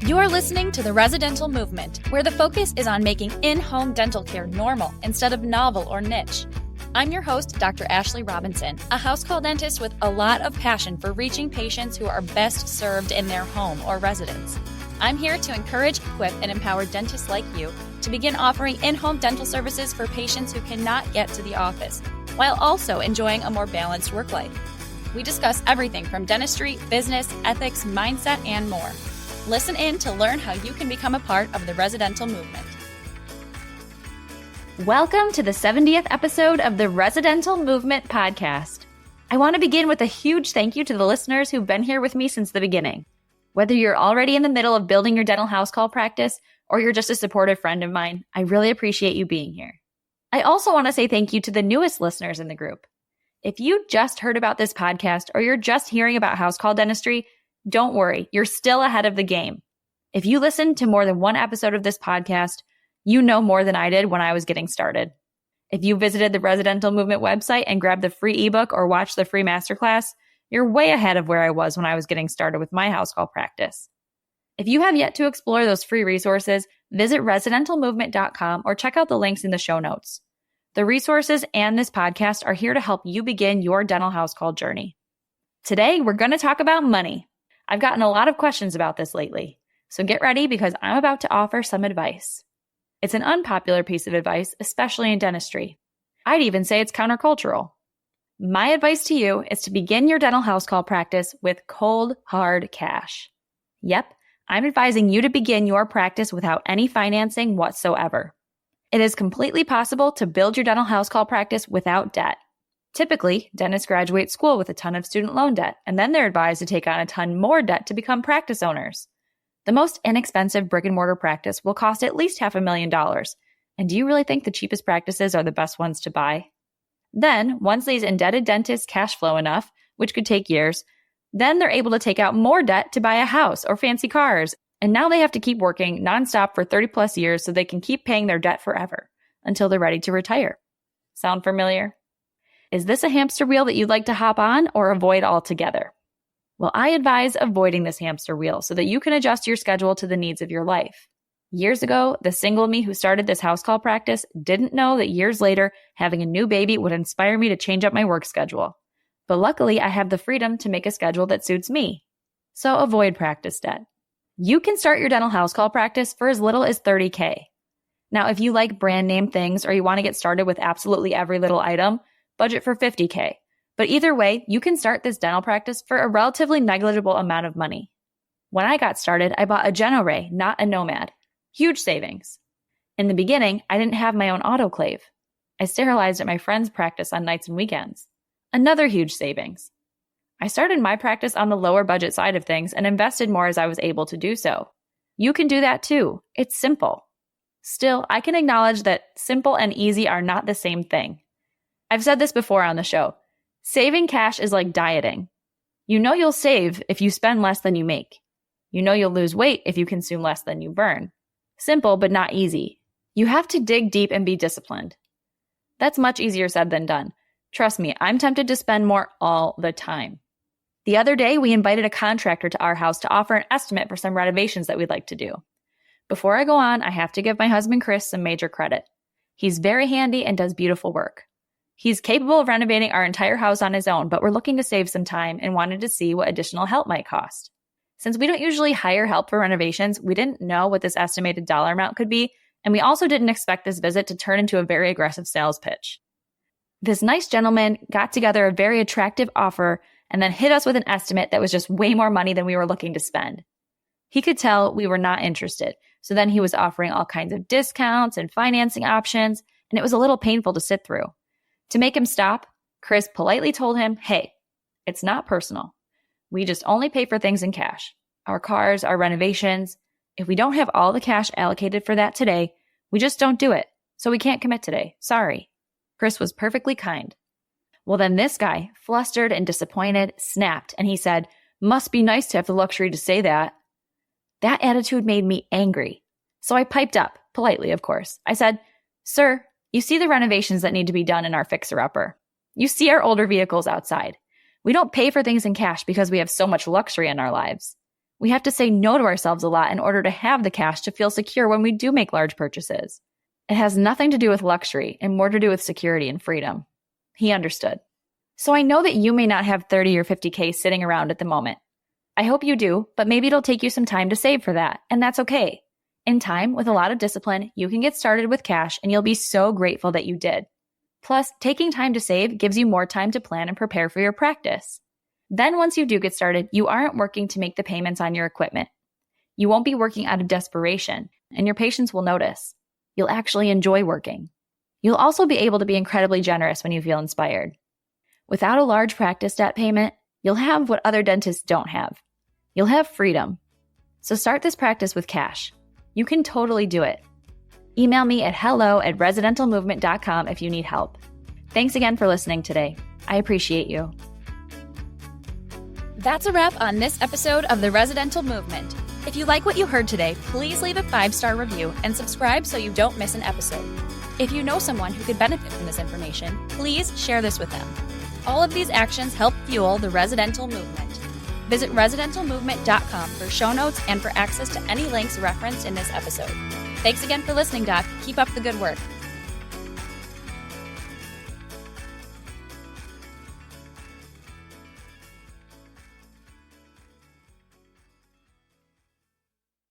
You're listening to the Residential Movement, where the focus is on making in-home dental care normal instead of novel or niche. I'm your host, Dr. Ashley Robinson, a house call dentist with a lot of passion for reaching patients who are best served in their home or residence. I'm here to encourage, equip, and empower dentists like you to begin offering in-home dental services for patients who cannot get to the office, while also enjoying a more balanced work life. We discuss everything from dentistry, business, ethics, mindset, and more. Listen in to learn how you can become a part of the residential movement. Welcome to the 70th episode of the Residential Movement podcast. I want to begin with a huge thank you to the listeners who've been here with me since the beginning. Whether you're already in the middle of building your dental house call practice or you're just a supportive friend of mine, I really appreciate you being here. I also want to say thank you to the newest listeners in the group. If you just heard about this podcast or you're just hearing about house call dentistry, don't worry, you're still ahead of the game. If you listened to more than one episode of this podcast, you know more than I did when I was getting started. If you visited the Residential Movement website and grabbed the free ebook or watched the free masterclass, you're way ahead of where I was when I was getting started with my house call practice. If you have yet to explore those free resources, visit residentialmovement.com or check out the links in the show notes. The resources and this podcast are here to help you begin your dental house call journey. Today, we're going to talk about money. I've gotten a lot of questions about this lately, so get ready because I'm about to offer some advice. It's an unpopular piece of advice, especially in dentistry. I'd even say it's countercultural. My advice to you is to begin your dental house call practice with cold, hard cash. Yep, I'm advising you to begin your practice without any financing whatsoever. It is completely possible to build your dental house call practice without debt. Typically, dentists graduate school with a ton of student loan debt, and then they're advised to take on a ton more debt to become practice owners. The most inexpensive brick-and-mortar practice will cost at least $500,000. And do you really think the cheapest practices are the best ones to buy? Then, once these indebted dentists cash flow enough, which could take years, then they're able to take out more debt to buy a house or fancy cars, and now they have to keep working nonstop for 30 plus years so they can keep paying their debt forever until they're ready to retire. Sound familiar? Is this a hamster wheel that you'd like to hop on or avoid altogether? Well, I advise avoiding this hamster wheel so that you can adjust your schedule to the needs of your life. Years ago, the single me who started this house call practice didn't know that years later, having a new baby would inspire me to change up my work schedule. But luckily, I have the freedom to make a schedule that suits me. So avoid practice debt. You can start your dental house call practice for as little as $30K. Now, if you like brand name things or you want to get started with absolutely every little item, budget for $50K. But either way, you can start this dental practice for a relatively negligible amount of money. When I got started, I bought a GenoRay, not a Nomad. Huge savings. In the beginning, I didn't have my own autoclave. I sterilized at my friend's practice on nights and weekends. Another huge savings. I started my practice on the lower budget side of things and invested more as I was able to do so. You can do that too. It's simple. Still, I can acknowledge that simple and easy are not the same thing. I've said this before on the show. Saving cash is like dieting. You know you'll save if you spend less than you make. You know you'll lose weight if you consume less than you burn. Simple, but not easy. You have to dig deep and be disciplined. That's much easier said than done. Trust me, I'm tempted to spend more all the time. The other day, we invited a contractor to our house to offer an estimate for some renovations that we'd like to do. Before I go on, I have to give my husband Chris some major credit. He's very handy and does beautiful work. He's capable of renovating our entire house on his own, but we're looking to save some time and wanted to see what additional help might cost. Since we don't usually hire help for renovations, we didn't know what this estimated dollar amount could be, and we also didn't expect this visit to turn into a very aggressive sales pitch. This nice gentleman got together a very attractive offer and then hit us with an estimate that was just way more money than we were looking to spend. He could tell we were not interested, so then he was offering all kinds of discounts and financing options, and it was a little painful to sit through. To make him stop, Chris politely told him, "Hey, it's not personal. We just only pay for things in cash. Our cars, our renovations. If we don't have all the cash allocated for that today, we just don't do it. So we can't commit today. Sorry." Chris was perfectly kind. Well, then this guy, flustered and disappointed, snapped, and he said, "Must be nice to have the luxury to say that." That attitude made me angry. So I piped up, politely, of course. I said, "Sir, you see the renovations that need to be done in our fixer-upper. You see our older vehicles outside. We don't pay for things in cash because we have so much luxury in our lives. We have to say no to ourselves a lot in order to have the cash to feel secure when we do make large purchases. It has nothing to do with luxury and more to do with security and freedom. He understood. So I know that you may not have 30 or 50K sitting around at the moment. I hope you do, but maybe it'll take you some time to save for that, and that's okay. In time, with a lot of discipline, you can get started with cash and you'll be so grateful that you did. Plus, taking time to save gives you more time to plan and prepare for your practice. Then once you do get started, you aren't working to make the payments on your equipment. You won't be working out of desperation, and your patients will notice. You'll actually enjoy working. You'll also be able to be incredibly generous when you feel inspired. Without a large practice debt payment, you'll have what other dentists don't have. You'll have freedom. So start this practice with cash. You can totally do it. Email me at hello@residentalmovement.com if you need help. Thanks again for listening today. I appreciate you. That's a wrap on this episode of The Residential Movement. If you like what you heard today, please leave a 5-star review and subscribe so you don't miss an episode. If you know someone who could benefit from this information, please share this with them. All of these actions help fuel the residential movement. Visit residentalmovement.com for show notes and for access to any links referenced in this episode. Thanks again for listening, Doc. Keep up the good work.